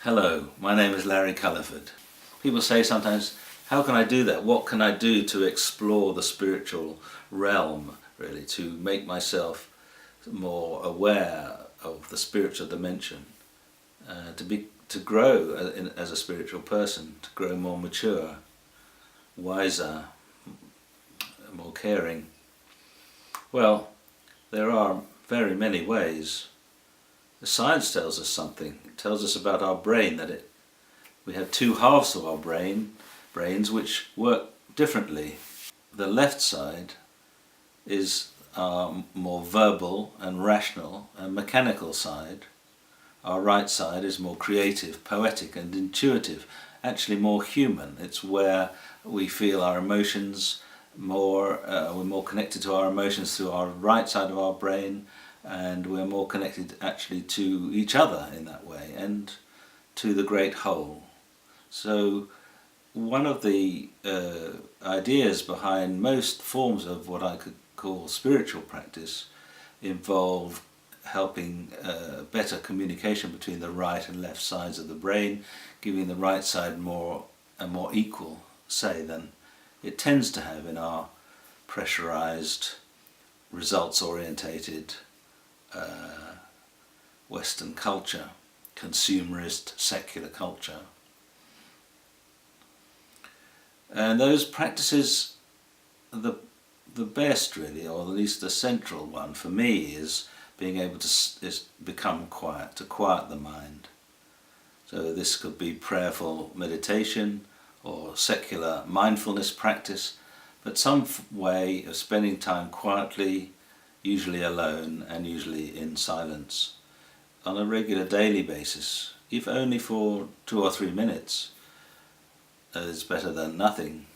Hello, my name is Larry Culliford. People say sometimes, how can I do that? What can I do to explore the spiritual realm, really, to make myself more aware of the spiritual dimension, to grow as a spiritual person, to grow more mature, wiser, more caring? Well, there are very many ways. The science tells us something. It tells us about our brain, we have two halves of our brains which work differently. The left side is our more verbal and rational and mechanical side. Our right side is more creative, poetic and intuitive, actually more human. It's where we feel our emotions more, we're more connected to our emotions through our right side of our brain, and we're more connected actually to each other in that way and to the great whole. So one of the ideas behind most forms of what I could call spiritual practice involve helping better communication between the right and left sides of the brain, giving the right side a more equal say than it tends to have in our pressurized, results-orientated Western culture, consumerist, secular culture. And those practices, the best really, or at least the central one for me, is being able to become quiet, to quiet the mind. So this could be prayerful meditation or secular mindfulness practice, but some way of spending time quietly, usually alone and usually in silence, on a regular daily basis, if only for 2 or 3 minutes, is better than nothing.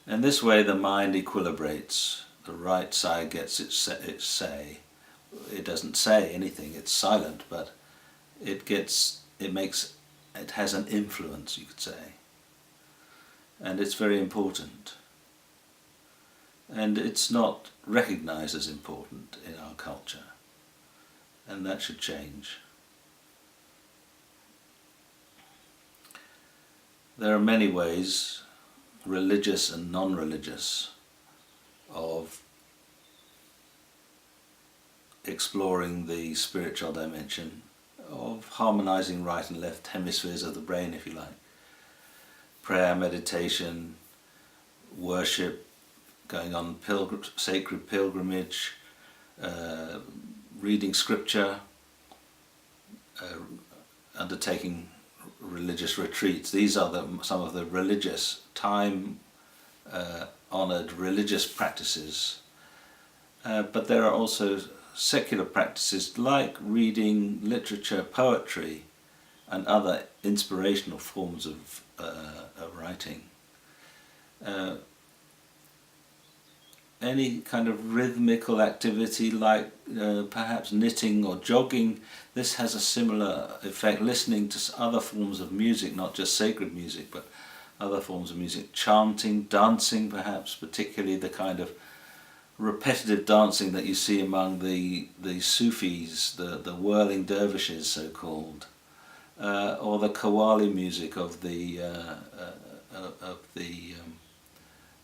And this way the mind equilibrates, the right side gets its say. It doesn't say anything, it's silent, but it has an influence, you could say, and it's very important. And it's not recognized as important in our culture, and that should change. There are many ways, religious and non-religious, of exploring the spiritual dimension, of harmonizing right and left hemispheres of the brain, if you like. Prayer, meditation, worship, going on sacred pilgrimage, reading scripture, undertaking religious retreats. These are some of the religious, time-honoured religious practices. But there are also secular practices like reading literature, poetry, and other inspirational forms of writing. Any kind of rhythmical activity like perhaps knitting or jogging, this has a similar effect. Listening to other forms of music, not just sacred music, but other forms of music, chanting, dancing perhaps, particularly the kind of repetitive dancing that you see among the Sufis, the whirling dervishes so-called, or the qawwali music of the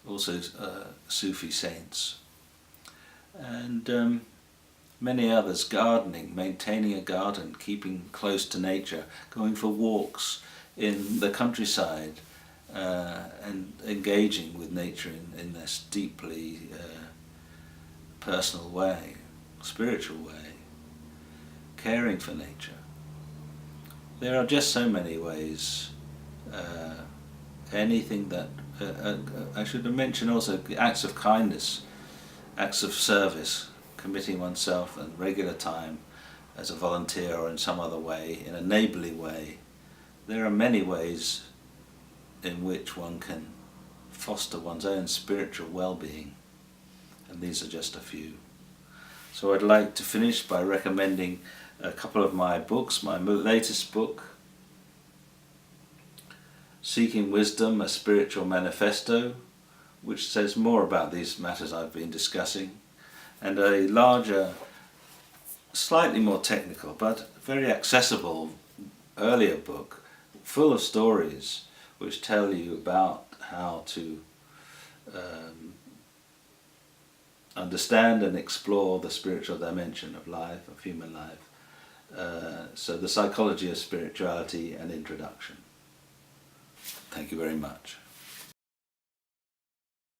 also Sufi saints, and many others. Gardening, maintaining a garden, keeping close to nature, going for walks in the countryside, and engaging with nature in this deeply personal way, spiritual way, caring for nature. There are just so many ways. Anything that I should mention also acts of kindness, acts of service, committing oneself in regular time as a volunteer or in some other way, in a neighbourly way. There are many ways in which one can foster one's own spiritual well-being, and these are just a few. So I'd like to finish by recommending a couple of my books. My latest book, Seeking Wisdom, a Spiritual Manifesto, which says more about these matters I've been discussing, and a larger slightly more technical but very accessible earlier book, full of stories which tell you about how to understand and explore the spiritual dimension of life, of human life. So the psychology of spirituality, an introduction. Thank you very much.